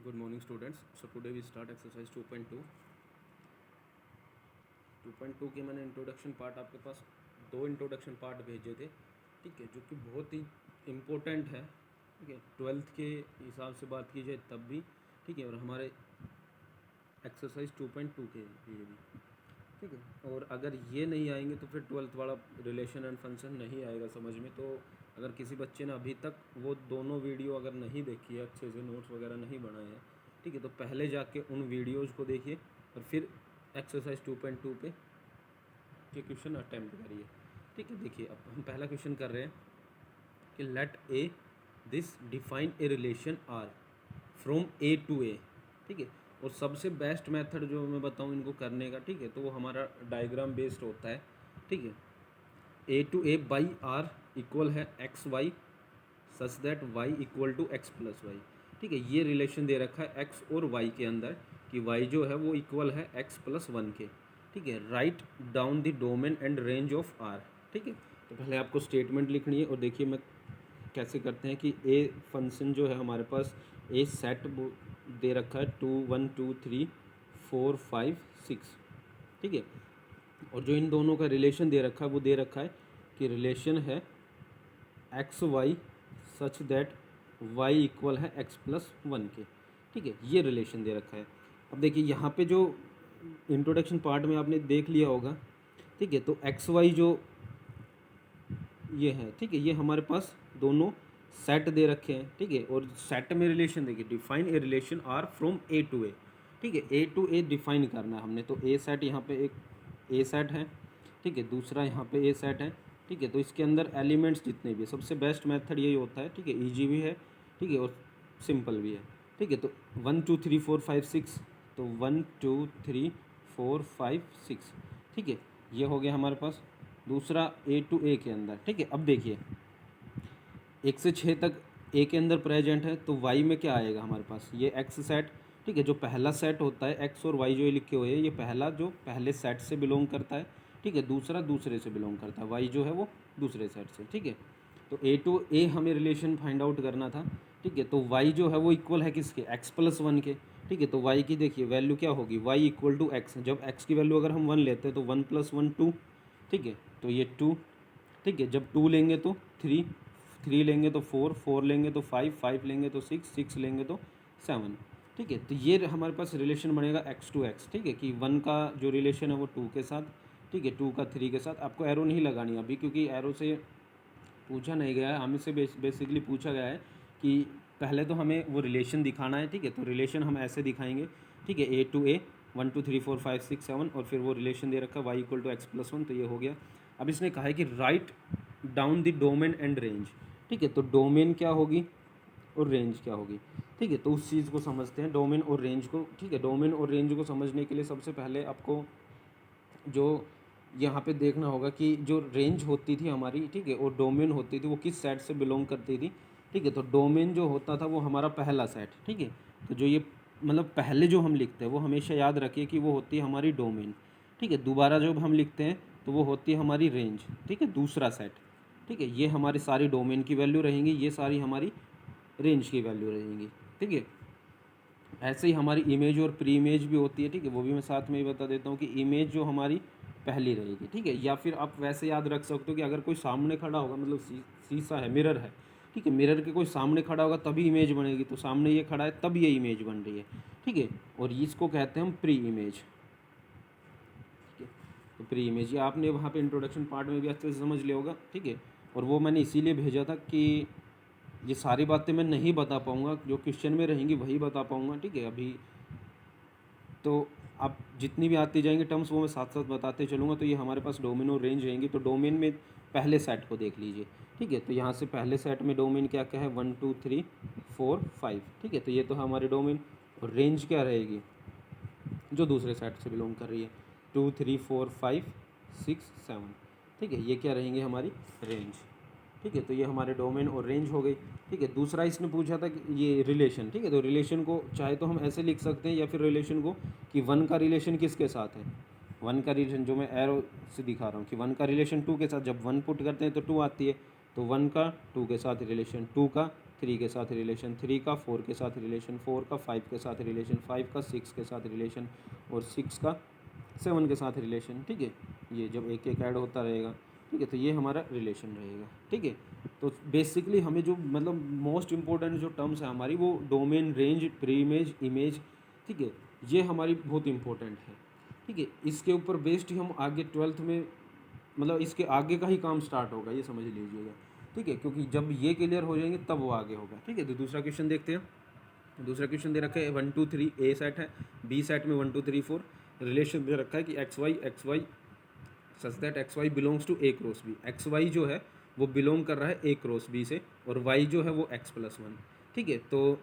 Good morning students. So today we start exercise 2.2. 2.2 के मैंने introduction part आपके पास दो इंट्रोडक्शन पार्ट भेजे थे, ठीक है, जो कि बहुत ही इम्पोर्टेंट है, ठीक है, 12th के हिसाब से बात की जाए तब भी, ठीक है, और हमारे एक्सरसाइज 2.2 के लिए भी, ठीक है। और अगर ये नहीं आएंगे तो फिर 12th वाला रिलेशन एंड फंक्शन नहीं आएगा समझ में। तो अगर किसी बच्चे ने अभी तक वो दोनों वीडियो अगर नहीं देखी है, अच्छे से नोट्स वगैरह नहीं बनाए हैं, ठीक है, तो पहले जाके उन वीडियोज़ को देखिए और फिर एक्सरसाइज 2.2 पे के क्वेश्चन अटैम्प्ट करिए, ठीक है। देखिए अब हम पहला क्वेश्चन कर रहे हैं कि let A this define a relation R from A to A, ठीक है। और सबसे बेस्ट मेथड जो मैं बताऊँ इनको करने का, ठीक है, तो वो हमारा डायग्राम बेस्ड होता है, ठीक है। A to A by R equal है x y such that y equal to x plus y, ठीक है। ये रिलेशन दे रखा है एक्स और वाई के अंदर कि वाई जो है वो इक्वल है एक्स प्लस वन के, ठीक है। Write down the domain and range of R, ठीक है। तो पहले आपको स्टेटमेंट लिखनी है और देखिए मैं कैसे करते हैं कि ए फंक्शन जो है हमारे पास ए सेट दे रखा है 2 1 2 3 4 5 6, ठीक है। और जो इन दोनों का रिलेशन दे रखा है वो दे रखा है कि रिलेशन है x y such that y equal है एक्स प्लस वन के, ठीक है। ये रिलेशन दे रखा है। अब देखिए यहाँ पे जो इंट्रोडक्शन पार्ट में आपने देख लिया होगा, ठीक है, तो एक्स वाई जो ये है, ठीक है, ये हमारे पास दोनों सेट दे रखे हैं, ठीक है। और सेट में रिलेशन देखिए define a relation R from A to A, ठीक है। ए टू ए डिफाइन करना है हमने, तो ए सेट यहाँ पे एक ए सेट है, ठीक है, दूसरा यहाँ पे ए सेट है, ठीक है। तो इसके अंदर एलिमेंट्स जितने भी, सबसे बेस्ट मेथड यही होता है, ठीक है, ईजी भी है, ठीक है, और सिंपल भी है, ठीक है। तो 1 2 3 4 5 6, तो 1 2 3 4 5 6, ठीक है, ये हो गया हमारे पास दूसरा ए टू ए के अंदर, ठीक है। अब देखिए 1 से 6 तक ए के अंदर प्रेजेंट है, तो वाई में क्या आएगा हमारे पास, ये एक्स सेट, ठीक है। जो पहला सेट होता है एक्स और वाई जो ये लिखे हुए हैं, ये पहला जो पहले सेट से बिलोंग करता है, ठीक है, दूसरा दूसरे से बिलोंग करता है, वाई जो है वो दूसरे सेट से, ठीक है। तो ए टू ए हमें रिलेशन फाइंड आउट करना था, ठीक है। तो वाई जो है वो इक्वल है किसके, एक्स प्लस वन के, ठीक है। तो वाई की देखिए वैल्यू क्या होगी, वाई इक्वल टू एक्स, जब एक्स की वैल्यू अगर हम 1 लेते हैं तो 1 + 1 2, ठीक है, तो ये 2, ठीक है। जब 2 लेंगे तो 3, 3 लेंगे तो 4, 4 लेंगे तो 5, 5 लेंगे तो 6, 6 लेंगे तो 7, ठीक है। तो ये हमारे पास रिलेशन बनेगा एक्स टू एक्स, ठीक है, कि 1 का जो रिलेशन है वो 2 के साथ, ठीक है, 2 का 3 के साथ। आपको एरो नहीं लगानी अभी, क्योंकि एरो से पूछा नहीं गया है, हमें से बेसिकली पूछा गया है कि पहले तो हमें वो रिलेशन दिखाना है, ठीक है। तो रिलेशन हम ऐसे दिखाएंगे, ठीक है, ए टू ए 1 2 3 4 5 6 7, और फिर वो रिलेशन दे रखा है y equal to x plus one, तो ये हो गया। अब इसने कहा है कि write down the domain and range, ठीक है। तो डोमेन क्या होगी और रेंज क्या होगी, ठीक है। तो उस चीज़ को समझते हैं, डोमेन और रेंज को, ठीक है। डोमेन और रेंज को समझने के लिए सबसे पहले आपको जो यहाँ पे देखना होगा कि जो रेंज होती थी हमारी, ठीक है, और डोमेन होती थी वो किस सेट से बिलोंग करती थी, ठीक है। तो डोमेन जो होता था वो हमारा पहला सेट, ठीक है। तो जो ये मतलब पहले जो हम लिखते हैं वो हमेशा याद रखिए कि वो होती है हमारी डोमेन, ठीक है। दोबारा जब हम लिखते हैं तो वो होती है हमारी रेंज, ठीक है, दूसरा सेट, ठीक है। ये हमारी सारी डोमेन की वैल्यू रहेंगी, ये सारी हमारी रेंज की वैल्यू रहेंगी, ठीक है। ऐसे ही हमारी इमेज और प्री इमेज भी होती है, ठीक है, वो भी मैं साथ में ही बता देता हूँ कि इमेज जो हमारी पहली रहेगी, ठीक है। या फिर आप वैसे याद रख सकते हो कि अगर कोई सामने खड़ा होगा, मतलब शीशा है, मिरर है, ठीक है, मिरर के कोई सामने खड़ा होगा तभी इमेज बनेगी, तो सामने ये खड़ा है तब ये इमेज बन रही है, ठीक है। और इसको कहते हैं हम प्री इमेज, ठीक है। तो प्री इमेज ये आपने वहाँ पे इंट्रोडक्शन पार्ट में भी अच्छे से समझ लिया होगा, ठीक है। और वो मैंने इसीलिए भेजा था कि ये सारी बातें मैं नहीं बता पाऊँगा, जो क्वेश्चन में रहेंगी वही बता पाऊँगा, ठीक है। अभी तो आप जितनी भी आती जाएंगी टर्म्स वो मैं साथ साथ बताते चलूँगा। तो ये हमारे पास डोमेन और रेंज रहेंगी। तो डोमेन में पहले सेट को देख लीजिए, ठीक है। तो यहाँ से पहले सेट में डोमेन क्या क्या है, 1 2 3 4 5, ठीक है। तो ये तो हमारे डोमेन, और रेंज क्या रहेगी जो दूसरे सेट से बिलोंग कर रही है, 2 3 4 5 6 7, ठीक है, ये क्या रहेंगे हमारी रेंज, ठीक है। तो ये हमारे डोमेन और रेंज हो गई, ठीक है। दूसरा इसने पूछा था कि ये रिलेशन, ठीक है। तो रिलेशन को चाहे तो हम ऐसे लिख सकते हैं, या फिर रिलेशन को कि 1 का रिलेशन किसके साथ है, 1 का रिलेशन जो मैं एरो से दिखा रहा हूँ कि 1 का रिलेशन 2 के साथ, जब 1 पुट करते हैं तो 2 आती है, तो 1 का 2 के साथ रिलेशन, 2 का 3 के साथ रिलेशन, 3 का 4 के साथ रिलेशन, 4 का 5 के साथ रिलेशन, 5 का 6 के साथ रिलेशन और 6 का 7 के साथ रिलेशन। ठीक है, ये जब एक एक ऐड होता रहेगा, ठीक है, तो ये हमारा रिलेशन रहेगा। ठीक है, तो बेसिकली हमें जो मतलब मोस्ट इम्पोर्टेंट जो टर्म्स है हमारी, वो domain, range, pre image, image, ठीक है, ये हमारी बहुत इंपॉर्टेंट है। ठीक है, इसके ऊपर बेस्ड ही हम आगे 12th में मतलब इसके आगे का ही काम स्टार्ट होगा, ये समझ लीजिएगा। ठीक है, क्योंकि जब ये क्लियर हो जाएंगे तब वो आगे होगा। ठीक है, तो दूसरा क्वेश्चन देखते हैं। दूसरा क्वेश्चन दे रखा है 1 2 3 ए सेट है, बी सेट में 1 2 3 4 रिलेशन दे रखा है कि x y such that x y belongs to A cross B. X y जो है वो बिलोंग कर रहा है ए क्रॉस बी से, और वाई जो है वो x+1। ठीक है, तो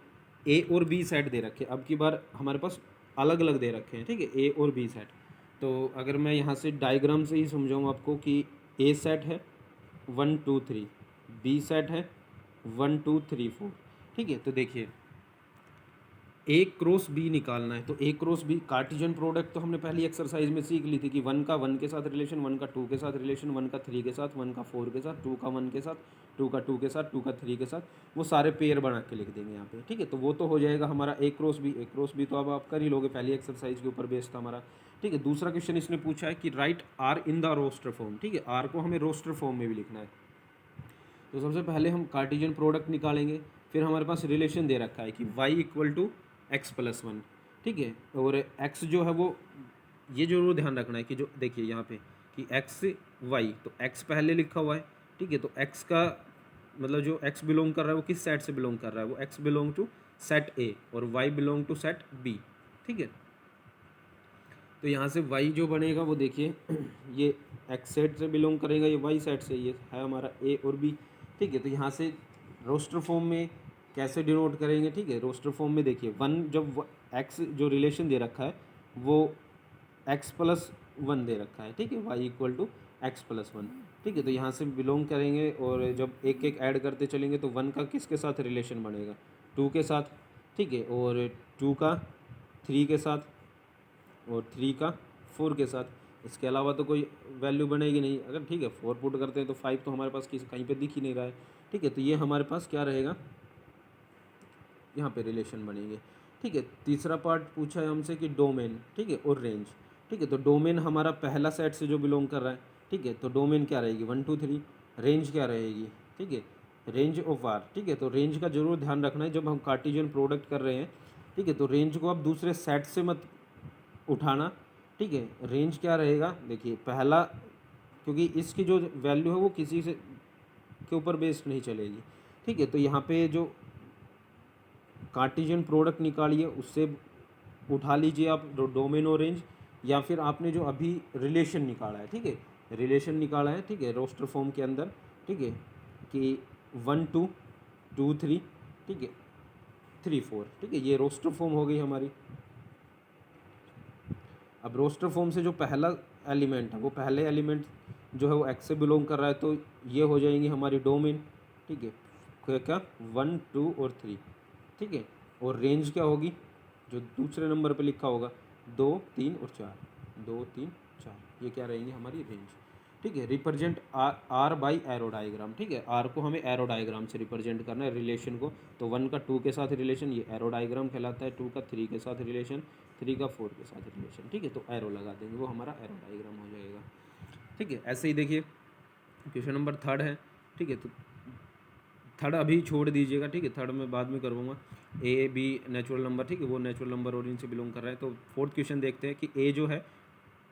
ए और बी सेट दे रखे, अब की बार हमारे पास अलग अलग दे रखे हैं। ठीक है, ए और बी सेट। तो अगर मैं यहाँ से डायग्राम से ही समझाऊँ आपको कि ए सेट है 1 2 3, बी सेट है 1 2 3 4। ठीक है, तो देखिए ए क्रॉस बी निकालना है, तो ए क्रॉस बी कार्टेशियन प्रोडक्ट तो हमने पहली एक्सरसाइज में सीख ली थी कि 1 का 1 के साथ रिलेशन, 1 का 2 के साथ रिलेशन, 1 का 3 के साथ, 1 का 4 के साथ, 2 का 1 के साथ, 2 का 2 के साथ, 2 का 3 के साथ, वो सारे पेयर बना के लिख देंगे यहाँ पे। ठीक है, तो वो तो हो जाएगा हमारा ए क्रॉस बी। ए क्रॉस बी तो अब आप कर ही लोगे, पहली एक्सरसाइज के ऊपर बेस्ड था हमारा। ठीक है, दूसरा क्वेश्चन इसने पूछा है कि write R in the roster form. ठीक है, आर को हमें रोस्टर फॉर्म में भी लिखना है। तो सबसे पहले हम कार्टेशियन प्रोडक्ट निकालेंगे, फिर हमारे पास रिलेशन दे रखा है कि y = x+1। ठीक है, और x जो है वो, ये जरूर ध्यान रखना है कि जो देखिए यहाँ पे कि x y, तो x पहले लिखा हुआ है। ठीक है, तो x का मतलब जो x बिलोंग कर रहा है वो किस सेट से बिलोंग कर रहा है, वो x belong to set A और y belong to set B। ठीक है, तो यहाँ से y जो बनेगा वो देखिए ये x सेट से बिलोंग करेगा, ये y सेट से, ये है हमारा A और B। ठीक है, तो यहाँ से रोस्टर फॉर्म में कैसे डिनोट करेंगे। ठीक है, रोस्टर फॉर्म में देखिए 1 जब x जो रिलेशन दे रखा है वो x+1 दे रखा है। ठीक है, y = x+1। ठीक है, तो यहाँ से बिलोंग करेंगे और जब एक एक ऐड करते चलेंगे तो 1 का किसके साथ रिलेशन बनेगा, 2 के साथ। ठीक है, और 2 का 3 के साथ, और 3 का 4 के साथ। इसके अलावा तो कोई वैल्यू बनेगी नहीं। अगर ठीक है 4 पुट करते हैं तो 5 तो हमारे पास किसी कहीं पे दिख ही नहीं रहा है। ठीक है, तो ये हमारे पास क्या रहेगा, यहाँ पे रिलेशन बनेंगे। ठीक है, तीसरा पार्ट पूछा है हमसे कि डोमेन, ठीक है, और रेंज। ठीक है, तो डोमेन हमारा पहला सेट से जो बिलोंग कर रहा है। ठीक है, तो डोमेन क्या रहेगी 1 2 3, रेंज क्या रहेगी, ठीक है, रेंज ऑफ आर। ठीक है, तो रेंज का जरूर ध्यान रखना है जब हम कार्टेशियन प्रोडक्ट कर रहे हैं। ठीक है, तो रेंज को आप दूसरे सेट से मत उठाना। ठीक है, रेंज क्या रहेगा देखिए पहला, क्योंकि इसकी जो वैल्यू है वो किसी से के ऊपर बेस्ड नहीं चलेगी। ठीक है, तो यहाँ पे जो कार्टेशियन प्रोडक्ट निकालिए उससे उठा लीजिए आप डोमेन और रेंज, या फिर आपने जो अभी रिलेशन निकाला है। ठीक है, रिलेशन निकाला है, ठीक है, रोस्टर फॉर्म के अंदर। ठीक है, कि 1 2 2 3, ठीक है, 3 4। ठीक है, ये रोस्टर फॉर्म हो गई हमारी। अब रोस्टर फॉर्म से जो पहला एलिमेंट है वो पहले एलिमेंट जो है वो एक्स से बिलोंग कर रहा है, तो ये हो जाएंगी हमारी डोमेन। ठीक है, क्या 1 2 और 3। ठीक है, और रेंज क्या होगी जो दूसरे नंबर पे लिखा होगा 2 3 और 4, 2 3 4, ये क्या रहेंगी हमारी रेंज। ठीक है, represent R by arrow diagram. ठीक है, आर को हमें एरो डायग्राम से रिप्रेजेंट करना है रिलेशन को। तो 1 का 2 के साथ रिलेशन ये एरो डायग्राम कहलाता है, 2 का 3 के साथ रिलेशन, 3 का 4 के साथ रिलेशन। ठीक है, तो एरो लगा देंगे, वो हमारा एरो डायग्राम हो जाएगा। ठीक है, ऐसे ही देखिए क्वेश्चन नंबर 3 है। ठीक है, तो थर्ड अभी छोड़ दीजिएगा। ठीक है, थर्ड मैं बाद में करूँगा। ए बी नेचुरल नंबर, ठीक है, वो नेचुरल नंबर ओरिजिन से बिलोंग कर रहा है। तो फोर्थ क्वेश्चन देखते हैं कि ए जो है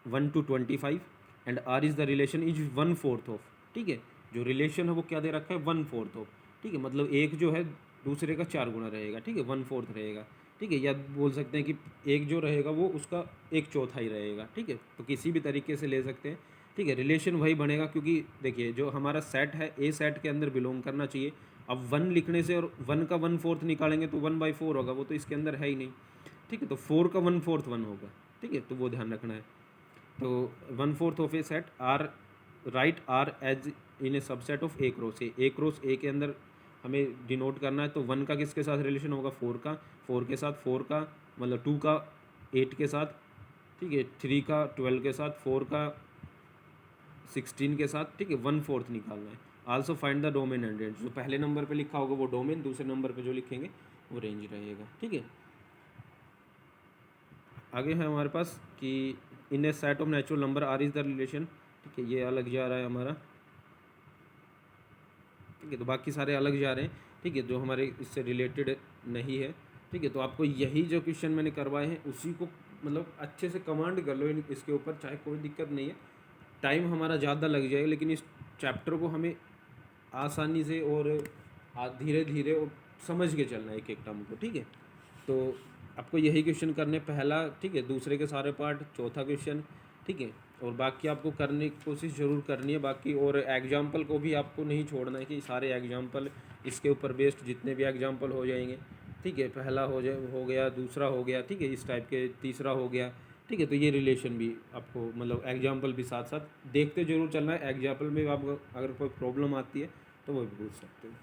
1 to 25 and R is the relation is 1/4 of. ठीक है, जो रिलेशन है वो क्या दे रखा है 1/4 ऑफ। ठीक है, मतलब एक जो है दूसरे का 4 गुना रहेगा। ठीक है, 1/4 रहेगा। ठीक है, या बोल सकते हैं कि एक जो रहेगा वो उसका 1/4 रहेगा। ठीक है, तो किसी भी तरीके से ले सकते हैं। ठीक है, रिलेशन वही बनेगा क्योंकि देखिए जो हमारा सेट है ए सेट के अंदर बिलोंग करना चाहिए। अब 1 लिखने से और 1 का 1/4 निकालेंगे तो 1/4 होगा, वो तो इसके अंदर है ही नहीं। ठीक है, तो 4 का 1/4 1 होगा। ठीक है, तो वो ध्यान रखना है। तो 1/4 of a set R, write R as in a subset of A cross A. A cross A के अंदर हमें डिनोट करना है। तो 1 का किसके साथ रिलेशन होगा 4 का, 4 के साथ 4 का मतलब 2 का 8 के साथ। ठीक है, 3 का 12 के साथ, 4 का 16 के साथ। ठीक है, 1/4 निकालना है। Also find the domain and range. जो पहले नंबर पे लिखा होगा वो डोमेन, दूसरे नंबर पे जो लिखेंगे वो रेंज रहेगा, ठीक है। आगे है हमारे पास कि in a set of natural number R is the relation, ठीक है, ये अलग जा रहा है हमारा, ठीक है। तो बाकी सारे अलग जा रहे हैं, ठीक है, जो हमारे इससे रिलेटेड नहीं है, ठीक है। तो आपको यही जो क्वेश्चन मैंने करवाए हैं उसी को मतलब अच्छे से कमांड कर लो इसके ऊपर, चाहे कोई दिक्कत नहीं है। टाइम हमारा ज़्यादा लग जाएगा, लेकिन इस चैप्टर को हमें आसानी से और धीरे धीरे और समझ के चलना है एक एक टर्म को, ठीक है। तो आपको यही क्वेश्चन करने, पहला, ठीक है, दूसरे के सारे पार्ट, चौथा क्वेश्चन, ठीक है। और बाकी आपको करने की कोशिश ज़रूर करनी है बाकी, और एग्जाम्पल को भी आपको नहीं छोड़ना है कि सारे एग्जाम्पल इसके ऊपर बेस्ड जितने भी एग्जाम्पल हो जाएंगे, ठीक है, पहला हो गया, दूसरा हो गया, ठीक है, इस टाइप के, तीसरा हो गया, ठीक है। तो ये रिलेशन भी आपको मतलब एग्जाम्पल भी साथ साथ देखते जरूर चलना है। एग्जाम्पल में आप अगर कोई प्रॉब्लम आती है तो वो भी पूछ सकते हो।